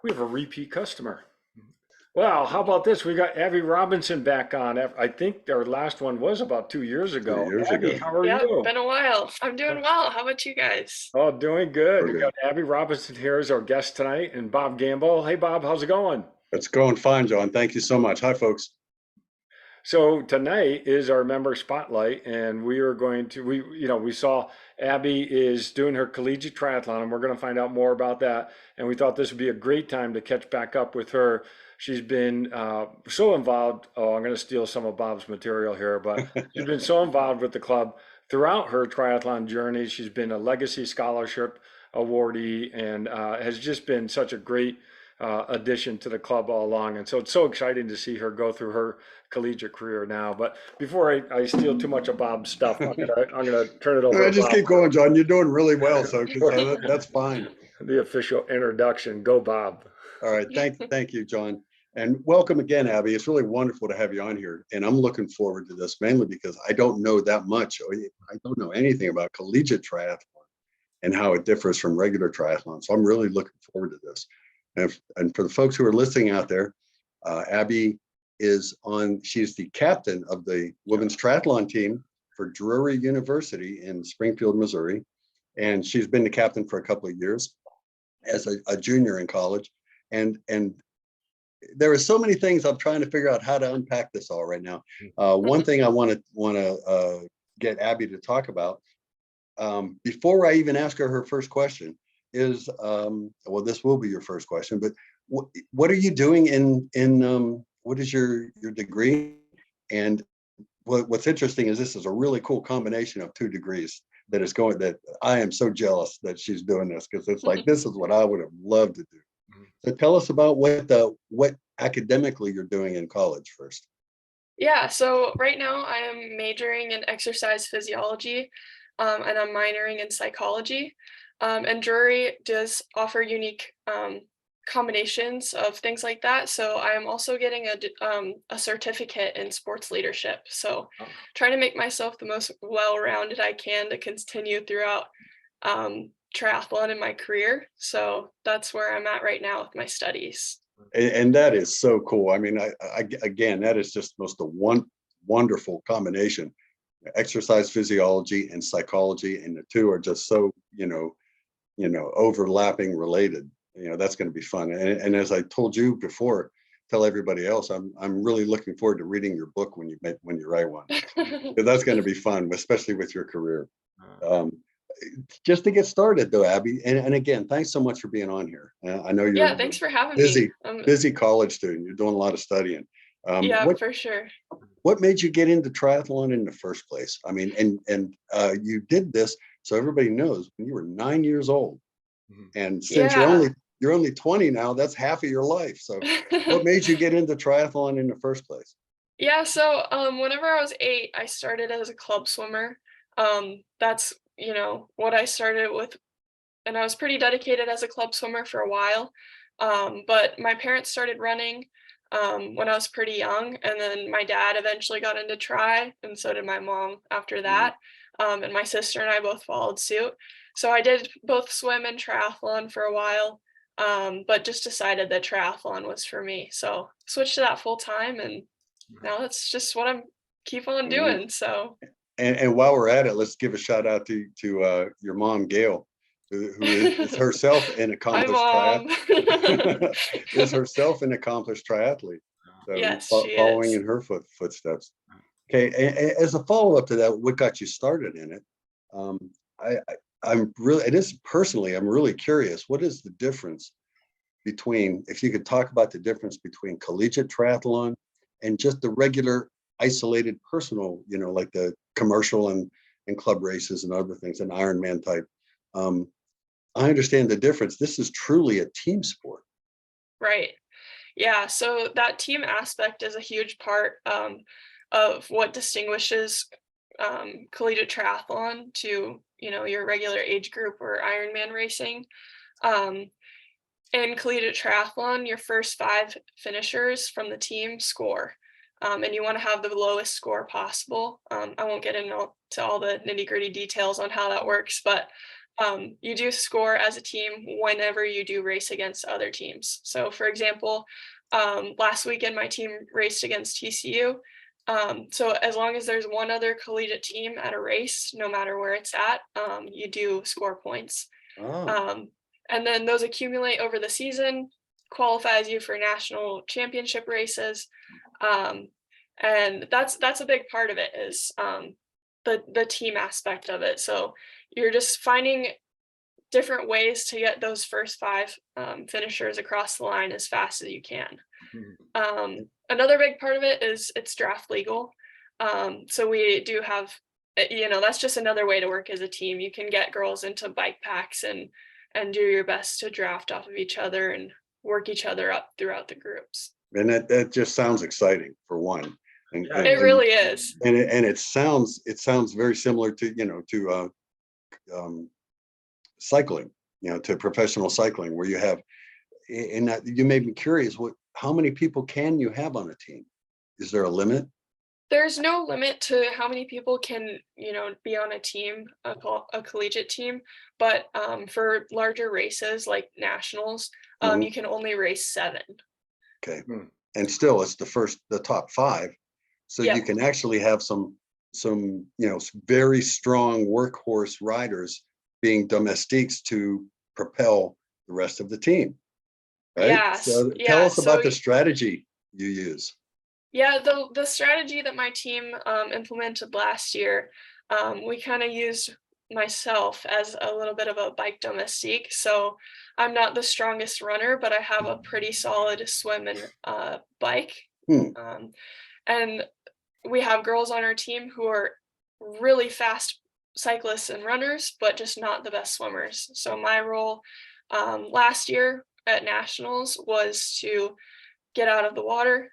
We have a repeat customer. Well, how about this? We got Abby Robinson back on. I think our last one was about 2 years 2 years ago. Abby, ago. how are Yeah, you? been a while. I'm doing well. How about you guys? Oh, doing good. We're We good. got Abby Robinson here as our guest tonight, and Bob Gamble. Hey, Bob, how's it going? It's going fine, John. Thank you so much. Hi, folks. So tonight is our member spotlight, and we are going to we saw Abby is doing her collegiate triathlon, and we're going to find out more about that. And we thought this would be a great time to catch back up with her. She's been so involved. Oh, I'm going to steal some of Bob's material here, but she's been so involved with the club throughout her triathlon journey. She's been a legacy scholarship awardee, and has just been such a great addition to the club all along. And so it's so exciting to see her go through her collegiate career now. But before I steal too much of Bob's stuff, I'm gonna turn it over to Just Bob keep going, John. You're doing really well, so for that's fine. the official introduction. Go, Bob. All right. Thank you, John. And welcome again, Abby. It's really wonderful to have you on here. And I'm looking forward to this mainly because I don't know that much. I don't know anything about collegiate triathlon and how it differs from regular triathlon. So I'm really looking forward to this. And for the folks who are listening out there, Abby she's the captain of the women's triathlon team for Drury University in Springfield, Missouri. And she's been the captain for a couple of years as a junior in college. And there are so many things I'm trying to figure out how to unpack this all right now. One thing I want to get Abby to talk about before I even ask her first question is, well, this will be your first question, but what are you doing in what is your degree? And what's interesting is this is a really cool combination of two degrees that I am so jealous that she's doing this because it's like, this is what I would have loved to do. So tell us about what academically you're doing in college first. Yeah, so right now I am majoring in exercise physiology, and I'm minoring in psychology. And Drury does offer unique combinations of things like that. So I am also getting a certificate in sports leadership. So trying to make myself the most well-rounded I can to continue throughout triathlon in my career. So that's where I'm at right now with my studies. And that is so cool. I mean, again, that is just most a wonderful combination. Exercise physiology and psychology, and the two are just so overlapping, related. That's going to be fun. And as I told you before, tell everybody else, I'm really looking forward to reading your book when you write one. Because that's going to be fun, especially with your career. Just to get started though, Abby, and again, thanks so much for being on here. I know you're Yeah, thanks for having me. busy college student. You're doing a lot of studying. Yeah, What for sure. what made you get into triathlon in the first place? I mean, and you did this so everybody knows when you were 9 years old, and since Yeah. you're only 20 now, that's half of your life. So, what made you get into triathlon in the first place? Yeah, so whenever I was 8, I started as a club swimmer. That's, what I started with, and I was pretty dedicated as a club swimmer for a while. But my parents started running when I was pretty young, and then my dad eventually got into tri, and so did my mom after Mm. that. And my sister and I both followed suit. So I did both swim and triathlon for a while, but just decided that triathlon was for me. So switched to that full time, and now that's just what I'm keep on Mm. doing. So And while we're at it, let's give a shout out to your mom, Gail, who is herself an hi, accomplished mom. is herself an accomplished triathlete. So Yes, she following is. in her footsteps. Okay, as a follow up to that, what got you started in it? Um, I'm really, it is personally, I'm really curious. What is the difference between, if you could talk about the difference between collegiate triathlon and just the regular isolated personal, like the commercial and club races and other things, and Ironman type. Um, I understand the difference. This is truly a team sport. Right. Yeah, so that team aspect is a huge part of what distinguishes collegiate triathlon to, your regular age group or Ironman racing. Um, in collegiate triathlon, your first 5 finishers from the team score, and you want to have the lowest score possible. I won't get into all the nitty gritty details on how that works, but you do score as a team whenever you do race against other teams. So for example, last weekend my team raced against TCU. So as long as there's one other collegiate team at a race, no matter where it's at, you do score points. Oh, And then those accumulate over the season, qualifies you for national championship races. And that's a big part of it is the team aspect of it. So you're just finding different ways to get those first five finishers across the line as fast as you can. Another big part of it is it's draft legal. So we do have, that's just another way to work as a team. You can get girls into bike packs and do your best to draft off of each other and work each other up throughout the groups. and that just sounds exciting for one. And, Yeah, It really is. and it sounds very similar to cycling, to professional cycling, where you have, and that you made me curious, how many people can you have on a team? Is there a limit? There's no limit to how many people can, be on a team, a collegiate team, but for larger races like nationals, Mhm. you can only race 7. Okay. Hmm. And still, it's the top 5. So you Yep. can actually have some, very strong workhorse riders being domestiques to propel the rest of the team, right? Yes, So tell yeah. us So about the strategy you use. yeah, the strategy that my team implemented last year, we kind of used myself as a little bit of a bike domestique. So I'm not the strongest runner, but I have a pretty solid swim and bike. Hmm. And we have girls on our team who are really fast cyclists and runners, but just not the best swimmers. So my role last year at nationals was to get out of the water,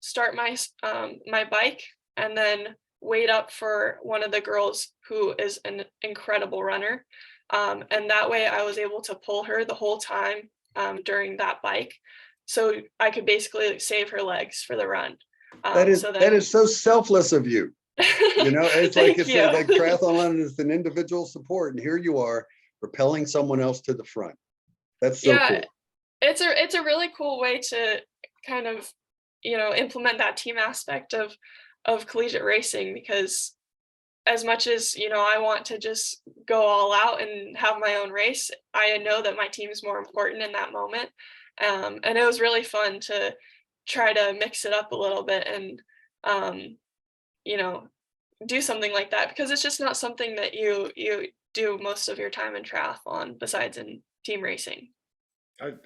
start my bike, and then wait up for one of the girls who is an incredible runner. And that way I was able to pull her the whole time during that bike. So I could basically save her legs for the run. So That then is so selfless of you. It's like thank you. triathlon is an individual support, and here you are propelling someone else to the front. That's so Yeah, cool. it's a really cool way to kind of, implement that team aspect of collegiate racing, because as much as, I want to just go all out and have my own race, I know that my team is more important in that moment. And it was really fun to try to mix it up a little bit and, you know, do something like that, because it's just not something that you do most of your time in triathlon besides in team racing.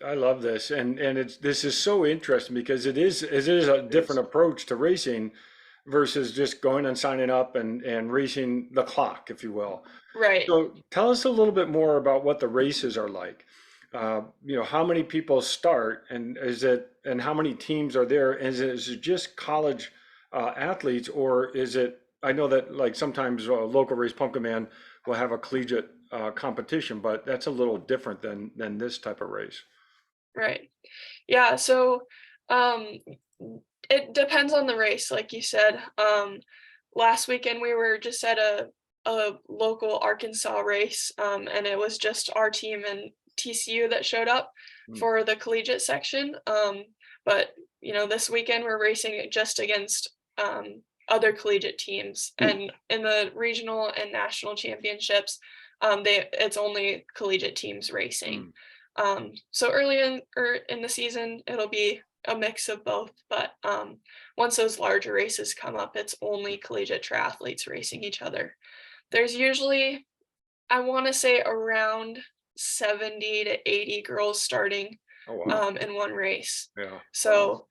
I love this, and this is so interesting because it is a different approach to racing versus just going and signing up and racing the clock, if you will. Right. So tell us a little bit more about what the races are like. How many people start, and how many teams are there? Is it just college athletes, or is it? I know that like sometimes local race Pumpkin Man will have a collegiate competition, but that's a little different than this type of race. Right. Yeah, so um it depends on the race, like you said. Last weekend we were just at a local Arkansas race, and it was just our team and TCU that showed up Mm, for the collegiate section. But this weekend we're racing just against other collegiate teams, Hmm. and in the regional and national championships, it's only collegiate teams racing. mm, So early in the season, it'll be a mix of both. But once those larger races come up, it's only collegiate triathletes racing each other. There's usually, I want to say, around 70 to 80 girls starting oh wow. in one race. Yeah. So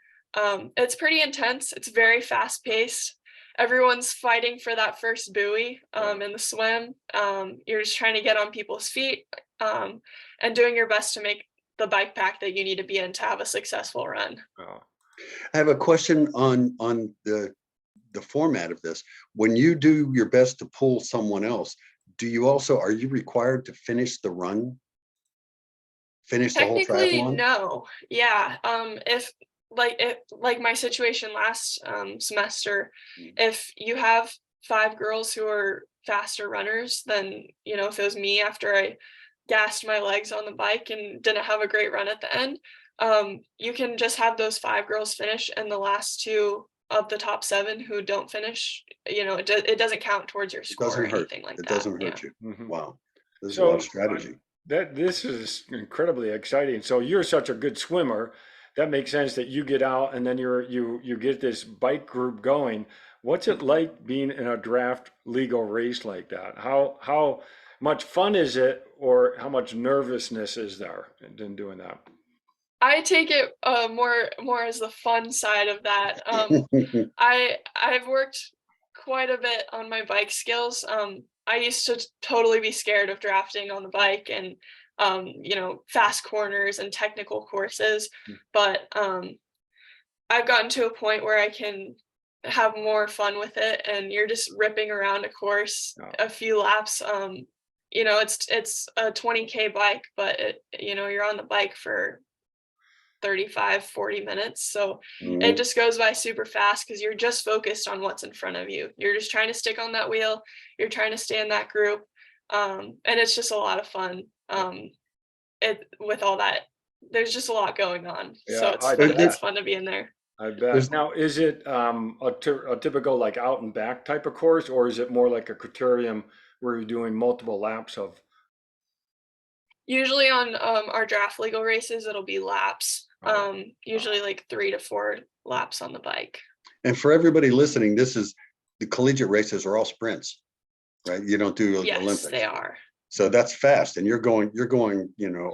it's pretty intense. It's very fast paced. Everyone's fighting for that first buoy Yeah. in the swim. You're just trying to get on people's feet, um, and doing your best to make the bike pack that you need to be in to have a successful run. Oh. I have a question on the format of this. When you do your best to pull someone else, are you required to finish the run, finish the whole Technically, triathlon? no. Yeah. If my situation last semester, Mm. if you have 5 girls who are faster runners than, if it was me after I gassed my legs on the bike and didn't have a great run at the end. You can just have those 5 girls finish, and the last 2 of the top 7 who don't finish, it doesn't count towards your It score or doesn't hurt. anything like It that. doesn't Yeah. hurt you. Mhm. Wow. This is a lot of So strategy. this is incredibly exciting. So you're such a good swimmer. That makes sense that you get out and then you get this bike group going. What's it like being in a draft legal race like that? How much fun is it, or how much nervousness is there in doing that? I take it more as the fun side of that. I've worked quite a bit on my bike skills. I used to totally be scared of drafting on the bike and fast corners and technical courses, but I've gotten to a point where I can have more fun with it, and you're just ripping around a course Oh, a few laps. It's a 20K bike, but you're on the bike for 35-40 minutes, so it Mhm. just goes by super fast because you're just focused on what's in front of you. You're just trying to stick on that wheel, you're trying to stay in that group, and it's just a lot of fun. It with all that, there's just a lot going on, so yeah, it's I fun. It's bet. fun to be in there. I bet. There's Now, is it a typical like out and back type of course, or is it more like a criterium where you're doing multiple laps of? Usually on our draft legal races, it'll be laps. Oh, Usually like 3 to 4 laps on the bike. And for everybody listening, this is the collegiate races are all sprints, right? You don't do Yes, they Olympics. are. So that's fast, and you're going,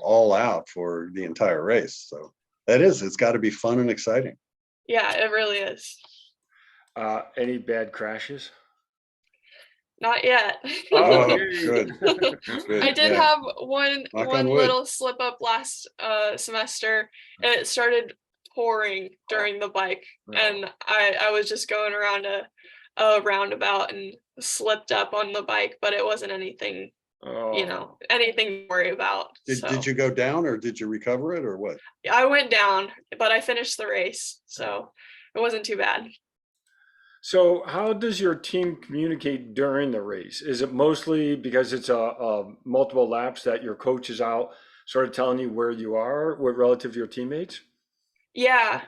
all out for the entire race. So it's got to be fun and exciting. Yeah, it really is. any bad crashes? Not yet. Oh, Oh, yay. good, good. I did Yeah. have one Knock on one wood. little slip up last semester. It started pouring Oh, during the bike, no. and I was just going around a roundabout and slipped up on the bike, but it wasn't anything, Oh, anything to worry about. Did So you go down, or did you recover it, or what? I went down, but I finished the race, so it wasn't too bad. so how does your team communicate during the race? Is it mostly because it's a multiple laps that your coach is out sort of telling you where you are with relative to your teammates? Yeah.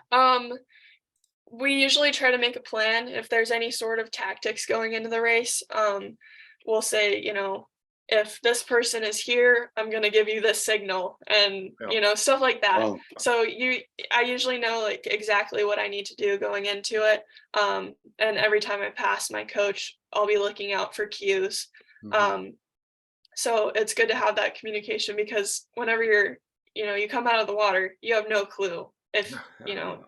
We usually try to make a plan if there's any sort of tactics going into the race. We'll say, if this person is here, I'm going to give you this signal, and Yeah. stuff like that. Wow. So I usually know like exactly what I need to do going into it. And every time I pass my coach, I'll be looking out for cues. Mhm. Um, so it's good to have that communication, because whenever you come out of the water, you have no clue if,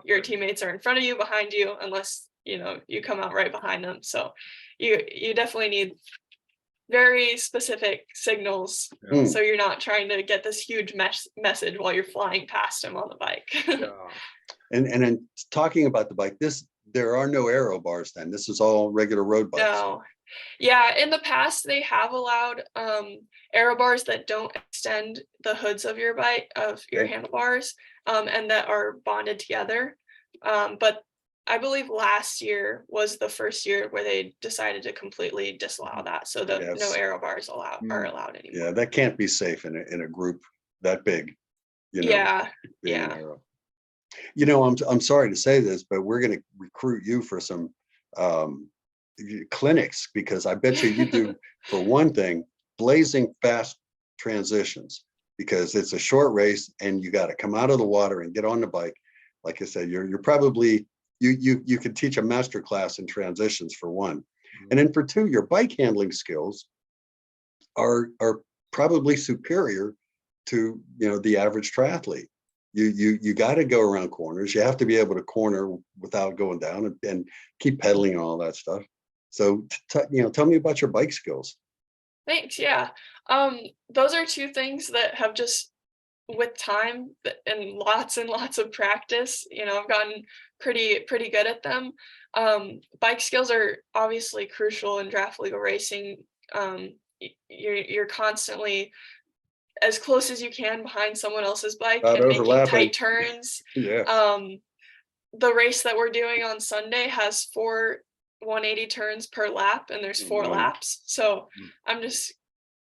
your teammates are in front of you, behind you, unless, you come out right behind them. So you definitely need very specific signals. Yeah. So you're not trying to get this huge message while you're flying past them on the bike. Yeah. And then talking about the bike, there are no aero bars then. This is all regular road bikes. No. Yeah, in the past they have allowed aero bars that don't extend the hoods of your bike, of your Okay. handlebars, and that are bonded together. But I believe last year was the first year where they decided to completely disallow that, so the no Yes. aero bars are Mm. allowed anymore. Yeah, that can't be safe in a group that big, Yeah, being an yeah. aero. I'm sorry to say this, but we're going to recruit you for some um, clinics, because I bet you do, for one thing, blazing fast transitions, because it's a short race and you got to come out of the water and get on the bike. Like I said, you're probably you could teach a master class in transitions, for one, and then for two, your bike handling skills are probably superior to the average triathlete. You got to go around corners. You have to be able to corner without going down, and keep pedaling and all that stuff. So tell me about your bike skills. Thanks. Yeah. Those are two things that have just, with time and lots of practice, I've gotten pretty good at them. Bike skills are obviously crucial in draft legal racing. You're constantly as close as you can behind someone else's bike Not and making overlapping. tight turns. Yeah. The race that we're doing on Sunday has 4 180 turns per lap, and there's 4 Wow. laps. So I'm just,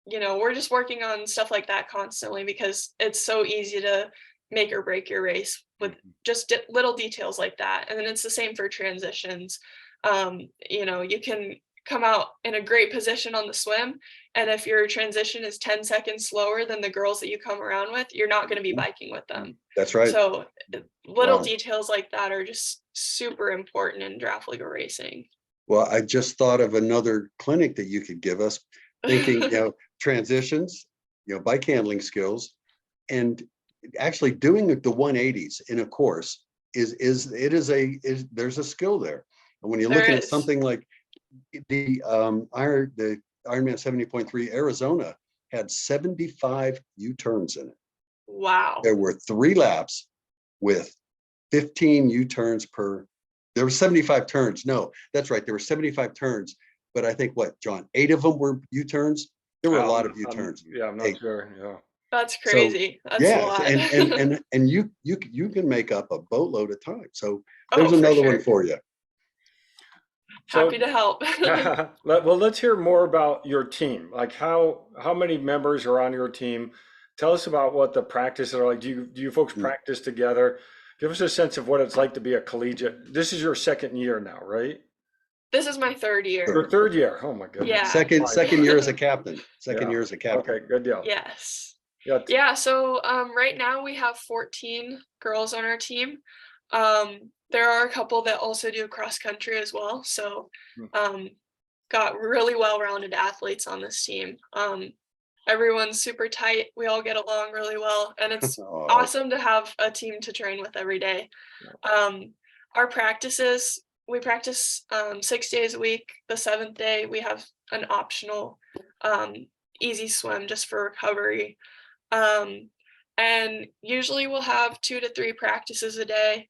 we're just working on stuff like that constantly because it's so easy to make or break your race with just little details like that. And then it's the same for transitions. You can come out in a great position on the swim, and if your transition is 10 seconds slower than the girls that you come around with, you're not going to be biking with them. That's right. So little Wow. details like that are just super important in draft legal racing. Well, I just thought of another clinic that you could give us, thinking, transitions, bike handling skills, and actually doing the 180s in a course there's a skill there. And when you're There looking at is. something like the Ironman 70.3 Arizona had 75 U-turns in it. Wow. There were 3 laps with 15 U-turns per. There were 75 turns. No, that's right. There were 75 turns, but I think John, 8 of them were U-turns. There were a lot of U-turns. I'm not sure. Yeah. That's So crazy. That's a yes, lot. and you can make up a boatload of time. So there's Oh, for another one sure. for you. Happy to help. Well, let's hear more about your team. Like how many members are on your team? Tell us about what the practices are like. Do you folks practice together? Give us a sense of what it's like to be a collegiate. This is your second year now, right? This is my 3rd year. Your 3rd year. Oh my goodness. Yeah. Second year as a captain. Second Yeah. year as a captain. Okay, good deal. Yes. Yeah. Yeah. So right now we have 14 girls on our team. There are a couple that also do cross country as well. So got really well-rounded athletes on this team. Everyone's super tight. We all get along really well, and it's awesome to have a team to train with every day. Our practices, we practice 6 days a week. The 7th day, we have an optional easy swim just for recovery. And usually we'll have 2 to 3 practices a day,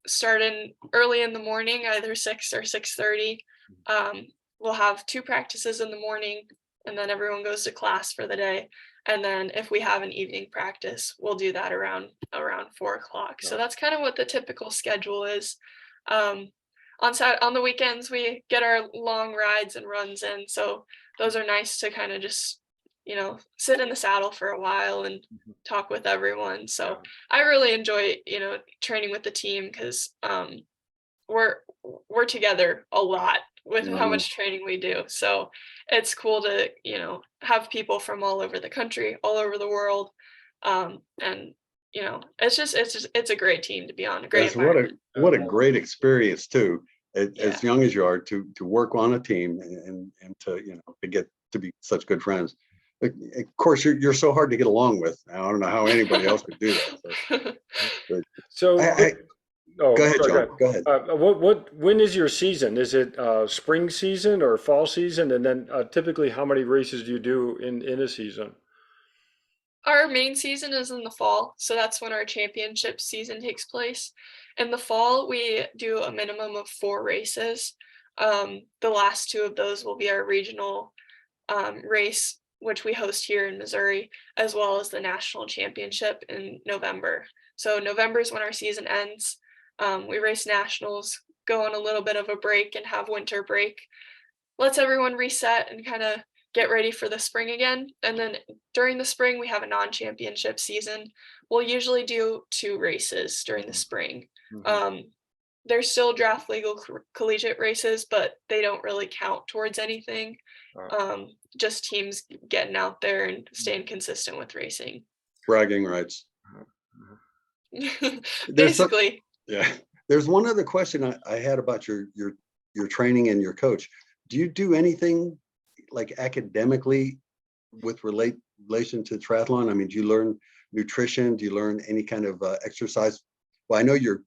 starting early in the morning, either 6 or 6:30. We'll have 2 practices in the morning, and then everyone goes to class for the day. And then if we have an evening practice, we'll do that around 4 o'clock. So that's kind of what the typical schedule is. On the weekends, we get our long rides and runs in. So those are nice to kind of just, sit in the saddle for a while and talk with everyone. So I really enjoy, training with the team because we're together a lot with how much training we do. So it's cool to, have people from all over the country, all over the world. And, it's a great team to be on, a great Yes, environment. what a great experience too, as Yeah. young as you are, to work on a team and to to get to be such good friends. Of course, you're so hard to get along with. I don't know how anybody else could do that. But So, go ahead, sorry, John. Go ahead. when is your season? Is it spring season or fall season? And then typically, how many races do you do in a season? Our main season is in the fall, so that's when our championship season takes place. In the fall, we do a minimum of 4 races. The last 2 of those will be our regional race, which we host here in Missouri, as well as the national championship in November. So November is when our season ends. We race nationals, go on a little bit of a break and have winter break. Lets everyone reset and kind of get ready for the spring again. And then during the spring, we have a non-championship season. We'll usually do 2 races during the spring. There's still draft legal collegiate races, but they don't really count towards anything. Just teams getting out there and staying consistent with racing. Bragging rights. Basically. Yeah. There's one other question I had about your training and your coach. Do you do anything like academically with relation to triathlon? I mean, do you learn nutrition? Do you learn any kind of exercise? Well, I know your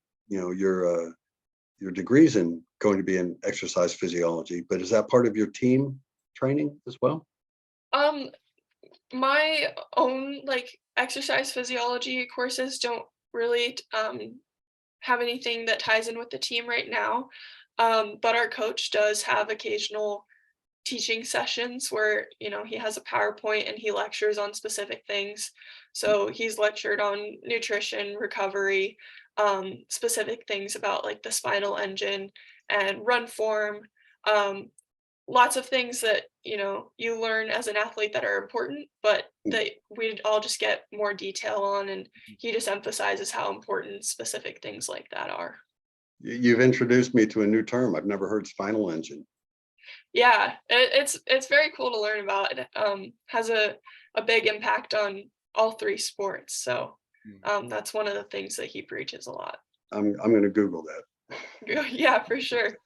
degree's going to be in exercise physiology, but is that part of your team training as well? My own exercise physiology courses don't really have anything that ties in with the team right now. But our coach does have occasional teaching sessions where, he has a PowerPoint and he lectures on specific things. So he's lectured on nutrition, recovery, specific things about the spinal engine and run form. Lots of things that, you learn as an athlete that are important, but that we all just get more detail on. And he just emphasizes how important specific things like that are. You've introduced me to a new term. I've never heard spinal engine. Yeah, it's very cool to learn about. It has a big impact on all three sports. So that's one of the things that he preaches a lot. I'm going to Google that. Yeah, for sure.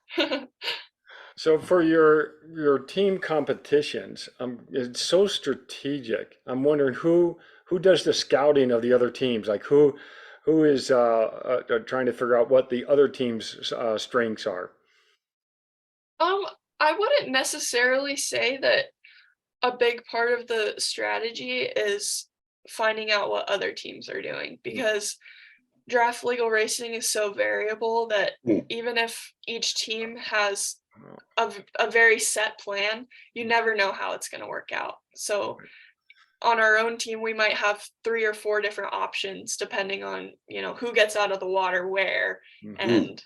So for your team competitions, it's so strategic. I'm wondering who does the scouting of the other teams? Like who is trying to figure out what the other team's strengths are? Um, I wouldn't necessarily say that a big part of the strategy is finding out what other teams are doing, because draft legal racing is so variable that Mm. even if each team has a very set plan, you never know how it's going to work out. So on our own team, we might have 3 or 4 different options depending on, who gets out of the water where, and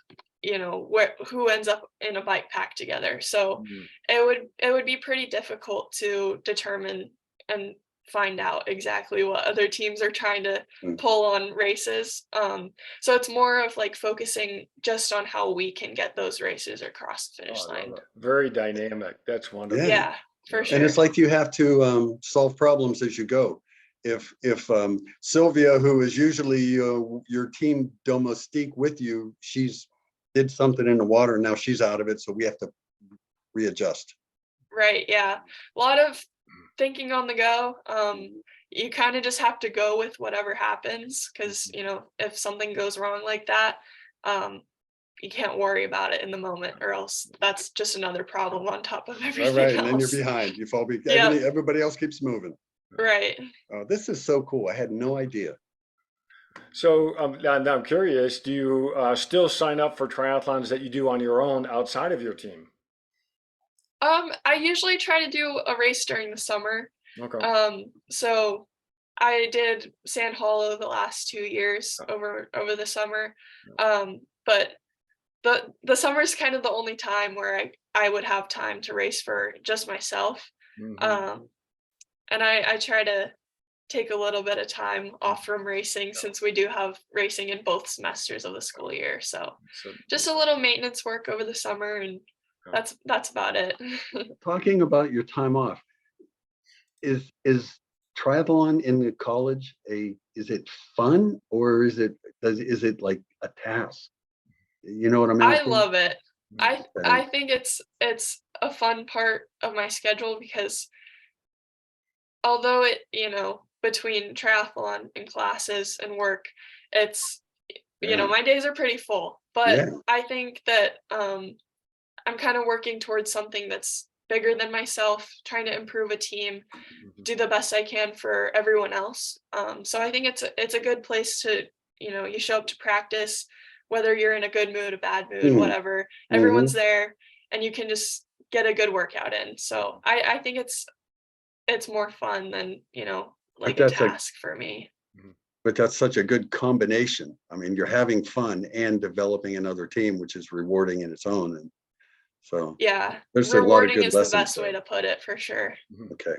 who ends up in a bike pack together. So it would be pretty difficult to determine and find out exactly what other teams are trying to pull on races. So it's more of like focusing just on how we can get those races across the finish line. Very dynamic. That's wonderful. Yeah, for sure. And it's like you have to solve problems as you go. If Sylvia, who is usually your team domestique with you, she's did something in the water and now she's out of it, so we have to readjust. Right, yeah. A lot of thinking on the go. You kind of just have to go with whatever happens, because if something goes wrong like that, you can't worry about it in the moment, or else that's just another problem on top of everything Right, else. and then you're behind. You fall behind. Yep. Everybody else keeps moving. Right. This is so cool. I had no idea. So now I'm curious, do you still sign up for triathlons that you do on your own outside of your team? I usually try to do a race during the summer. Okay. So I did Sand Hollow the last 2 years over the summer. But the summer is kind of the only time where I would have time to race for just myself. And I try to take a little bit of time off from racing, since we do have racing in both semesters of the school year. So just a little maintenance work over the summer, and that's about it. Talking about your time off, is triathlon in the college is it fun, or is it like a task? You know what I'm I asking? love it. I think it's a fun part of my schedule, because although it, between triathlon and classes and work, it's, my days are pretty full, but I think that I'm kind of working towards something that's bigger than myself, trying to improve a team, do the best I can for everyone else. So I think it's a good place to, you show up to practice, whether you're in a good mood, a bad mood, whatever, everyone's there, and you can just get a good workout in. So I think it's more fun than, like a task for me. But that's such a good combination. I mean, you're having fun and developing another team, which is rewarding in its own. And so yeah, there's a lot of good is the lessons best way to put it, for sure. Okay,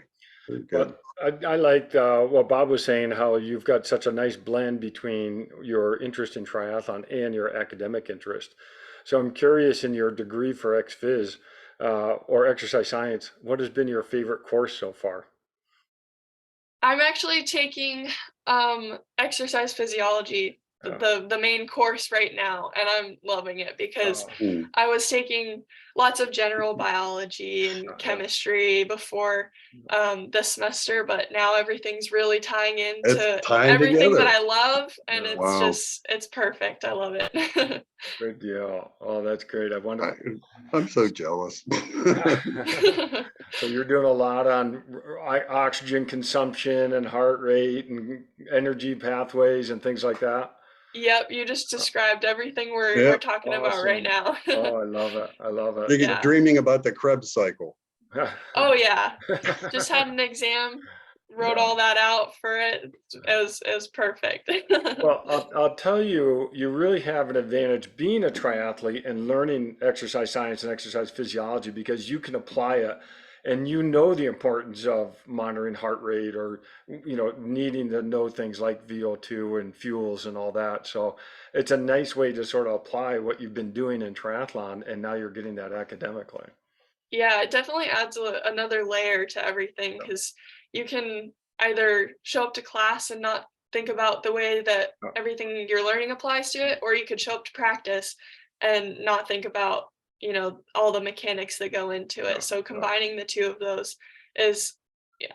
very good. But I liked what Bob was saying, how you've got such a nice blend between your interest in triathlon and your academic interest. So I'm curious, in your degree for ex-phys or exercise science, what has been your favorite course so far? I'm actually taking exercise physiology, the main course right now, and I'm loving it, because I was taking lots of general biology and chemistry before this semester, but now everything's really tying into everything together. that I love, and it's perfect. I love it. Good deal. Oh, that's great. I'm so jealous. So you're doing a lot on oxygen consumption and heart rate and energy pathways and things like that. Yep, you just described everything we're talking about right now. Oh, I love it. I love it. Yeah. Dreaming about the Krebs cycle. Oh yeah, just had an exam wrote all that out for it. It was perfect. Well, I'll tell you, you really have an advantage being a triathlete and learning exercise science and exercise physiology because you can apply it and you know the importance of monitoring heart rate or, needing to know things like VO2 and fuels and all that. So it's a nice way to sort of apply what you've been doing in triathlon and now you're getting that academically. Yeah, it definitely adds another layer to everything because you can either show up to class and not think about the way that Yeah. everything you're learning applies to it, or you could show up to practice and not think about, all the mechanics that go into Yeah. it. So Yeah. combining the two of those is,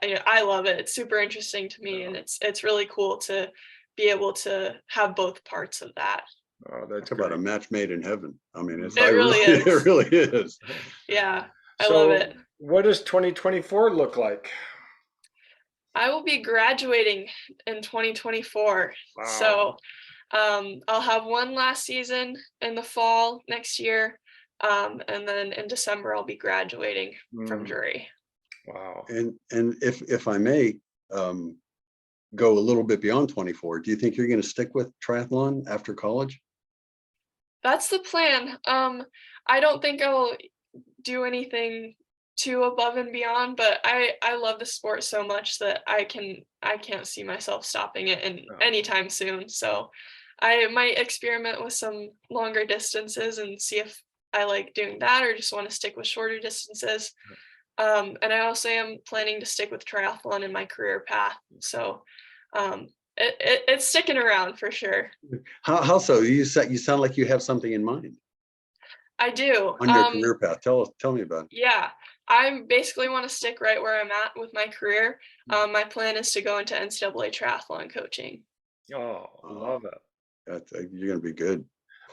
I love it. It's super interesting to me, Yeah. and it's really cool to be able to have both parts of that. Oh, that's Talk about a great. match made in heaven. I mean, it's, I It really, really it is. really is. Yeah, I love So it. what does 2024 look like? I will be graduating in 2024. Wow. So I'll have one last season in the fall next year. And then in December, I'll be graduating from Mm, Drury. wow. And if I may, um, go a little bit beyond 24, do you think you're going to stick with triathlon after college? That's the plan. I don't think I'll do anything too above and beyond, but I love the sport so much that I can't see myself stopping it in Oh, anytime soon. So I might experiment with some longer distances and see if I like doing that or just want to stick with shorter distances. And I also am planning to stick with triathlon in my career path. So it's sticking around for sure. How so? You sound like you have something in mind I do. on your career path. Tell me about it. Yeah, I basically want to stick right where I'm at with my career. My plan is to go into NCAA triathlon coaching. oh, Uh, love it. you're going to be good.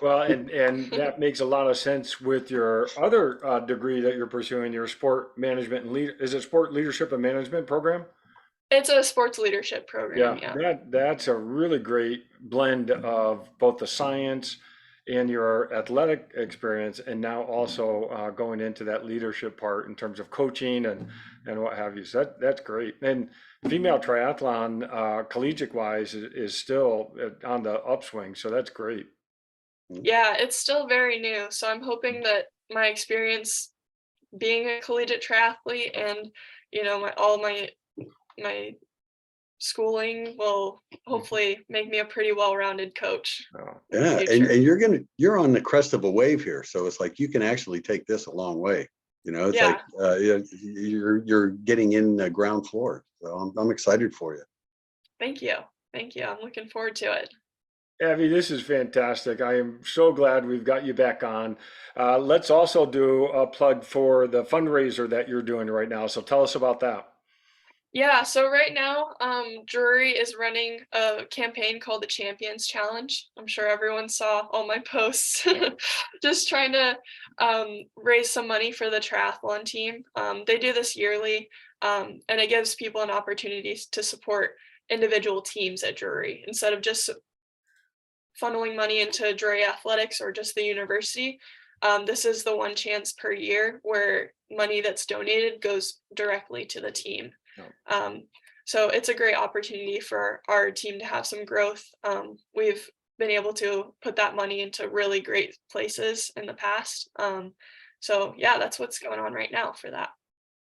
Well, and that makes a lot of sense with your other degree that you're pursuing, your sport management and lead. Is it sport leadership and management program? It's a sports leadership program. Yeah, Yeah. that's a really great blend of both the science and your athletic experience, and now also going into that leadership part in terms of coaching and what have you. So that's great. And female triathlon, collegiate wise, is still on the upswing. So that's great. Mm. Yeah, it's still very new. So I'm hoping that my experience being a collegiate triathlete and all my schooling will hopefully make me a pretty well-rounded coach Oh, in the Yeah, and future. you're on the crest of a wave here, so it's like you can actually take this a long way. It's like Yeah, yeah, you're getting in the ground floor. So I'm excited for you. thank you. Thank you. I'm looking forward to it. Abby, this is fantastic. I am so glad we've got you back on. Let's also do a plug for the fundraiser that you're doing right now. So tell us about that. Yeah, so right now, Drury is running a campaign called the Champions Challenge. I'm sure everyone saw all my posts. Just trying to raise some money for the triathlon team. They do this yearly, and it gives people an opportunity to support individual teams at Drury instead of just funneling money into Drury athletics or just the university. This is the one chance per year where money that's donated goes directly to the team. No. So it's a great opportunity for our team to have some growth. We've been able to put that money into really great places in the past. So yeah, that's what's going on right now for that.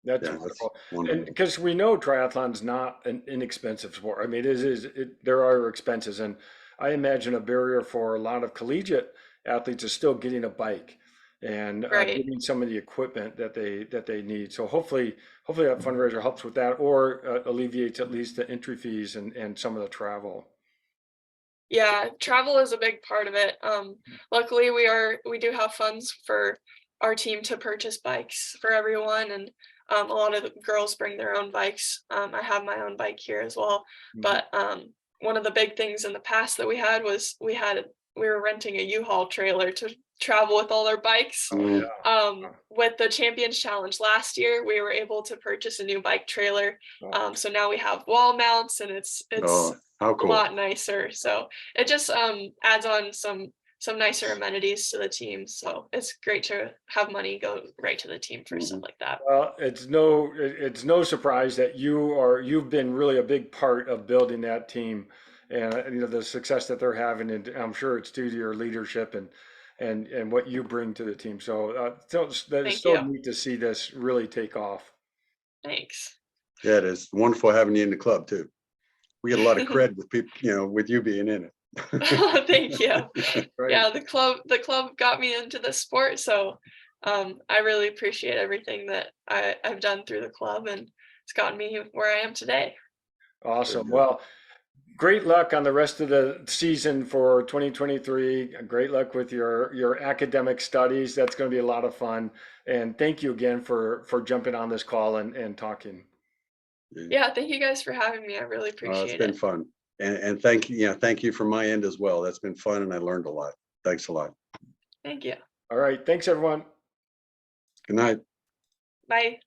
That's Yeah, that's wonderful. And wonderful. because we know triathlon's not an inexpensive sport. I mean, there are expenses. And I imagine a barrier for a lot of collegiate athletes is still getting a bike and Right. getting some of the equipment that they need. So hopefully that fundraiser helps with that or alleviates at least the entry fees and some of the travel. Yeah, travel is a big part of it. Luckily, we do have funds for our team to purchase bikes for everyone, and a lot of the girls bring their own bikes. I have my own bike here as well, Mhm. but one of the big things in the past that we had was we were renting a U-Haul trailer to travel with all our bikes. Oh Mm. yeah. With the Champions Challenge last year, we were able to purchase a new bike trailer. Oh, So now we have wall mounts, and it's Oh, how a cool. lot nicer. So it just adds on some some nicer amenities to the team. So it's great to have money go right to the team for stuff like that. Well, it's no surprise that you've been really a big part of building that team, and the success that they're having, and I'm sure it's due to your leadership and what you bring to the team. So that is Thank so you. neat to see this really take off. Thanks. Yeah, it is wonderful having you in the club too. We get a lot of credit with people, with you being in it. Thank you. Right. Yeah, the club got me into the sport, so I really appreciate everything that I've done through the club, and it's gotten me where I am today. Very Awesome. good. Well, great luck on the rest of the season for 2023. Great luck with your academic studies. That's going to be a lot of fun. And thank you again for jumping on this call and talking. Yeah, thank you guys for having me. I really It's appreciate been it. fun. And thank you, thank you from my end as well. That's been fun and I learned a lot. Thanks a lot. Thank you. All right. Thanks, everyone. Good night. Bye.